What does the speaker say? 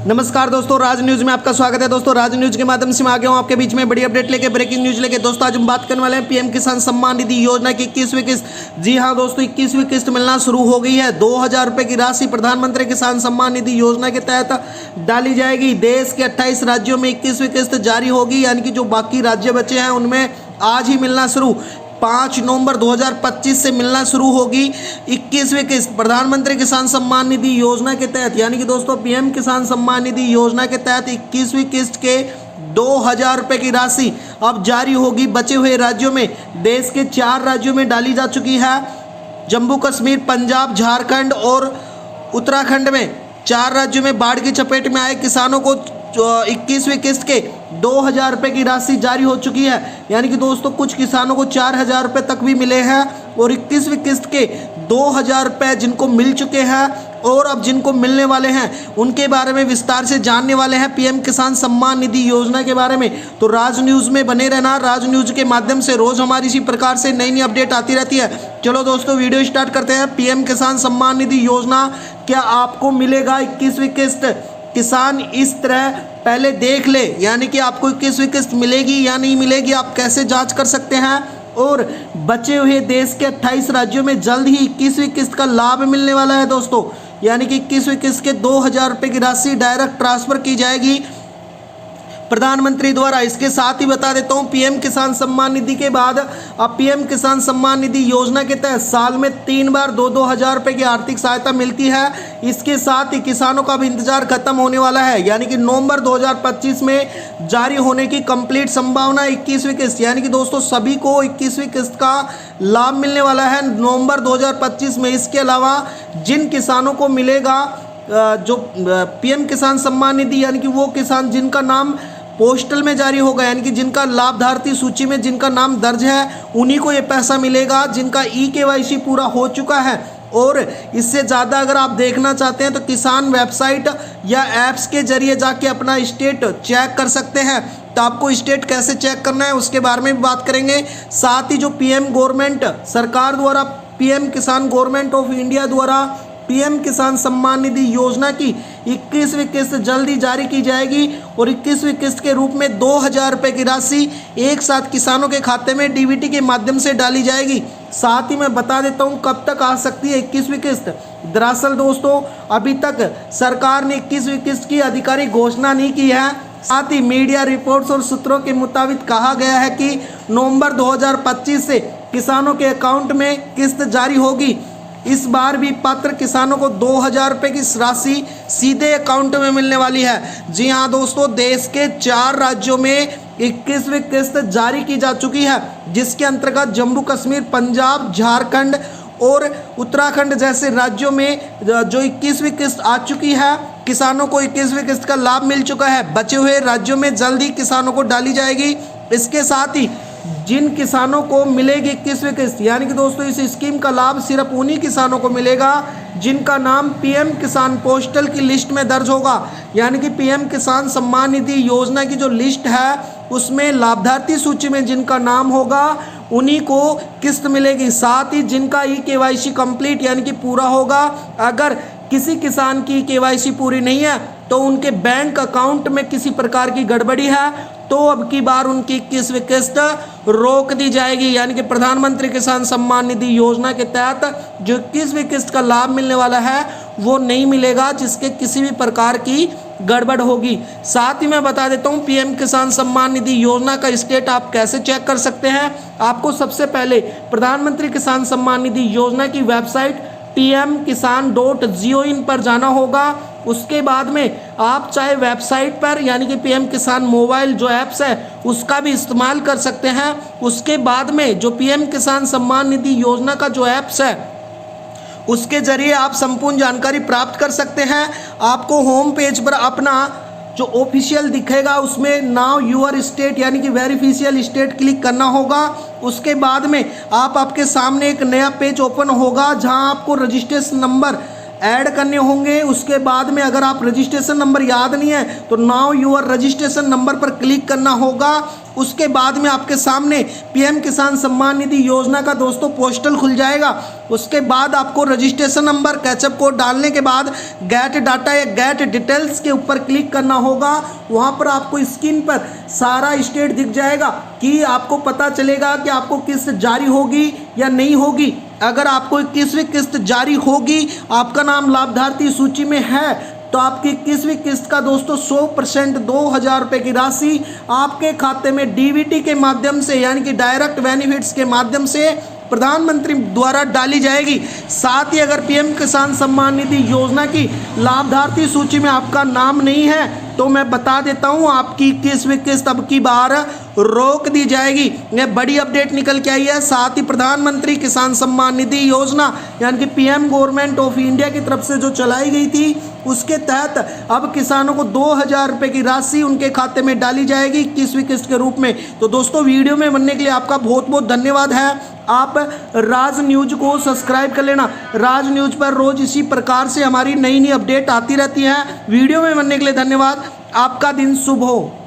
नमस्कार दोस्तों, राज न्यूज़ में आपका स्वागत है। दोस्तों, राज न्यूज़ के माध्यम से मैं आ गया हूँ आपके बीच में बड़ी अपडेट लेके, ब्रेकिंग न्यूज़ लेके। दोस्तों, आज हम बात करने वाले हैं पीएम किसान सम्मान निधि योजना की 21वीं किस्त। जी हाँ दोस्तों, 21वीं किस्त मिलना शुरू हो गई है। 2000 रुपये की राशि प्रधानमंत्री किसान सम्मान निधि योजना के तहत डाली जाएगी। देश के 28 राज्यों में 21वीं किस्त जारी होगी, यानी कि जो बाकी राज्य बचे हैं उनमें आज ही मिलना शुरू। 5 नवंबर 2025 से मिलना शुरू होगी 21वीं किस्त प्रधानमंत्री किसान सम्मान निधि योजना के तहत, यानी कि दोस्तों पीएम किसान सम्मान निधि योजना के तहत 21वीं किस्त के 2000 रुपये की राशि अब जारी होगी। बचे हुए राज्यों में देश के 4 राज्यों में डाली जा चुकी है। जम्मू कश्मीर, पंजाब, झारखंड और उत्तराखंड में 4 राज्यों में बाढ़ की चपेट में आए किसानों को 21वीं किस्त के 2000 रुपये की राशि जारी हो चुकी है। यानी कि दोस्तों कुछ किसानों को 4000 रुपये तक भी मिले हैं और 21वीं किस्त के 2000 रुपये जिनको मिल चुके हैं और अब जिनको मिलने वाले हैं उनके बारे में विस्तार से जानने वाले हैं पीएम किसान सम्मान निधि योजना के बारे में। तो राज न्यूज़ में बने रहना। राज न्यूज़ के माध्यम से रोज़ हमारी इसी प्रकार से नई नई अपडेट आती रहती है। चलो दोस्तों, वीडियो स्टार्ट करते हैं। पीएम किसान सम्मान निधि योजना, क्या आपको मिलेगा 21वीं किस्त? किसान इस तरह पहले देख ले, यानी कि आपको 21वीं किस्त मिलेगी या नहीं मिलेगी, आप कैसे जांच कर सकते हैं। और बचे हुए देश के 28 राज्यों में जल्द ही 21वीं किस्त का लाभ मिलने वाला है दोस्तों, यानी कि 21वीं किस्त के 2000 रुपये की राशि डायरेक्ट ट्रांसफर की जाएगी प्रधानमंत्री द्वारा। इसके साथ ही बता देता हूं, पीएम किसान सम्मान निधि के बाद अब पीएम किसान सम्मान निधि योजना के तहत साल में 3 बार 2-2 हज़ार रुपये की आर्थिक सहायता मिलती है। इसके साथ ही किसानों का भी इंतजार खत्म होने वाला है, यानी कि नवंबर 2025 में जारी होने की कंप्लीट संभावना 21वीं किस्त, यानी कि दोस्तों सभी को 21वीं किस्त का लाभ मिलने वाला है नवंबर 2025 में। इसके अलावा जिन किसानों को मिलेगा जो पीएम किसान सम्मान निधि, यानी कि वो किसान जिनका नाम पोस्टल में जारी होगा, यानी कि जिनका लाभार्थी सूची में जिनका नाम दर्ज है उन्हीं को ये पैसा मिलेगा, जिनका ई-केवाईसी पूरा हो चुका है। और इससे ज़्यादा अगर आप देखना चाहते हैं तो किसान वेबसाइट या ऐप्स के जरिए जाके अपना स्टेट चेक कर सकते हैं। तो आपको स्टेट कैसे चेक करना है उसके बारे में भी बात करेंगे। साथ ही जो पीएम गवर्नमेंट सरकार द्वारा, पीएम किसान गवर्नमेंट ऑफ इंडिया द्वारा पीएम किसान सम्मान निधि योजना की 21वीं किस्त जल्दी जारी की जाएगी और 21वीं किस्त के रूप में 2000 रुपये की राशि एक साथ किसानों के खाते में डीबीटी के माध्यम से डाली जाएगी। साथ ही मैं बता देता हूं कब तक आ सकती है 21वीं किस्त। दरअसल दोस्तों अभी तक सरकार ने 21वीं किस्त की आधिकारिक घोषणा नहीं की है। साथ ही मीडिया रिपोर्ट्स और सूत्रों के मुताबिक कहा गया है कि नवंबर 2025 से किसानों के अकाउंट में किस्त जारी होगी। इस बार भी पात्र किसानों को 2000 रुपये की राशि सीधे अकाउंट में मिलने वाली है। जी हाँ दोस्तों, देश के 4 राज्यों में 21वीं किस्त जारी की जा चुकी है, जिसके अंतर्गत जम्मू कश्मीर, पंजाब, झारखंड और उत्तराखंड जैसे राज्यों में जो 21वीं किस्त आ चुकी है, किसानों को 21वीं किस्त का लाभ मिल चुका है। बचे हुए राज्यों में जल्द ही किसानों को डाली जाएगी। इसके साथ ही जिन किसानों को मिलेगी 21वीं किस्त, यानी कि दोस्तों इस स्कीम का लाभ सिर्फ उन्हीं किसानों को मिलेगा जिनका नाम पीएम किसान पोस्टल की लिस्ट में दर्ज होगा। यानी कि पीएम किसान सम्मान निधि योजना की जो लिस्ट है उसमें लाभार्थी सूची में जिनका नाम होगा उन्हीं को किस्त मिलेगी। साथ ही जिनका ई-केवाईसी कंप्लीट यानी कि पूरा होगा, अगर किसी किसान की केवाईसी पूरी नहीं है तो उनके बैंक अकाउंट में किसी प्रकार की गड़बड़ी है तो अब की बार उनकी 21वीं किस्त रोक दी जाएगी। यानी कि प्रधानमंत्री किसान सम्मान निधि योजना के तहत जो 21वीं किस्त का लाभ मिलने वाला है वो नहीं मिलेगा जिसके किसी भी प्रकार की गड़बड़ होगी। साथ ही मैं बता देता हूँ पीएम किसान सम्मान निधि योजना का स्टेट आप कैसे चेक कर सकते हैं। आपको सबसे पहले प्रधानमंत्री किसान सम्मान निधि योजना की वेबसाइट pmkisan.gov पर जाना होगा। उसके बाद में आप चाहे वेबसाइट पर यानी कि पीएम किसान मोबाइल जो ऐप्स है उसका भी इस्तेमाल कर सकते हैं। उसके बाद में जो पीएम किसान सम्मान निधि योजना का जो ऐप्स है उसके जरिए आप संपूर्ण जानकारी प्राप्त कर सकते हैं। आपको होम पेज पर अपना जो ऑफिशियल दिखेगा उसमें नाउ यूर स्टेट यानी कि वेरिफिशियल स्टेट क्लिक करना होगा। उसके बाद में आपके सामने एक नया पेज ओपन होगा जहां आपको रजिस्ट्रेशन नंबर ऐड करने होंगे। उसके बाद में अगर आप रजिस्ट्रेशन नंबर याद नहीं है तो नाउ यूर रजिस्ट्रेशन नंबर पर क्लिक करना होगा। उसके बाद में आपके सामने पीएम किसान सम्मान निधि योजना का दोस्तों पोस्टल खुल जाएगा। उसके बाद आपको रजिस्ट्रेशन नंबर कैचअप कोड डालने के बाद गेट डाटा या गेट डिटेल्स के ऊपर क्लिक करना होगा। वहाँ पर आपको स्क्रीन पर सारा स्टेट दिख जाएगा कि आपको पता चलेगा कि आपको किस्त जारी होगी या नहीं होगी। अगर आपको 21वीं किस्त जारी होगी, आपका नाम लाभार्थी सूची में है, तो आपकी 21वीं किस्त का दोस्तों 100% 2000 रुपये की राशि आपके खाते में डीबीटी के माध्यम से यानी कि डायरेक्ट बेनिफिट्स के माध्यम से प्रधानमंत्री द्वारा डाली जाएगी। साथ ही अगर पीएम किसान सम्मान निधि योजना की लाभार्थी सूची में आपका नाम नहीं है तो मैं बता देता हूं आपकी 21वीं किस्त अब की बार रोक दी जाएगी। ये बड़ी अपडेट निकल के आई है। साथ ही प्रधानमंत्री किसान सम्मान निधि योजना यानी कि पीएम गवर्नमेंट ऑफ इंडिया की तरफ से जो चलाई गई थी उसके तहत अब किसानों को 2000 रुपये की राशि उनके खाते में डाली जाएगी 21वीं किस्त के रूप में। तो दोस्तों वीडियो में बनने के लिए आपका बहुत बहुत धन्यवाद है। आप राज न्यूज को सब्सक्राइब कर लेना। राज न्यूज पर रोज इसी प्रकार से हमारी नई नई अपडेट आती रहती है। वीडियो में बनने के लिए धन्यवाद। आपका दिन शुभ हो।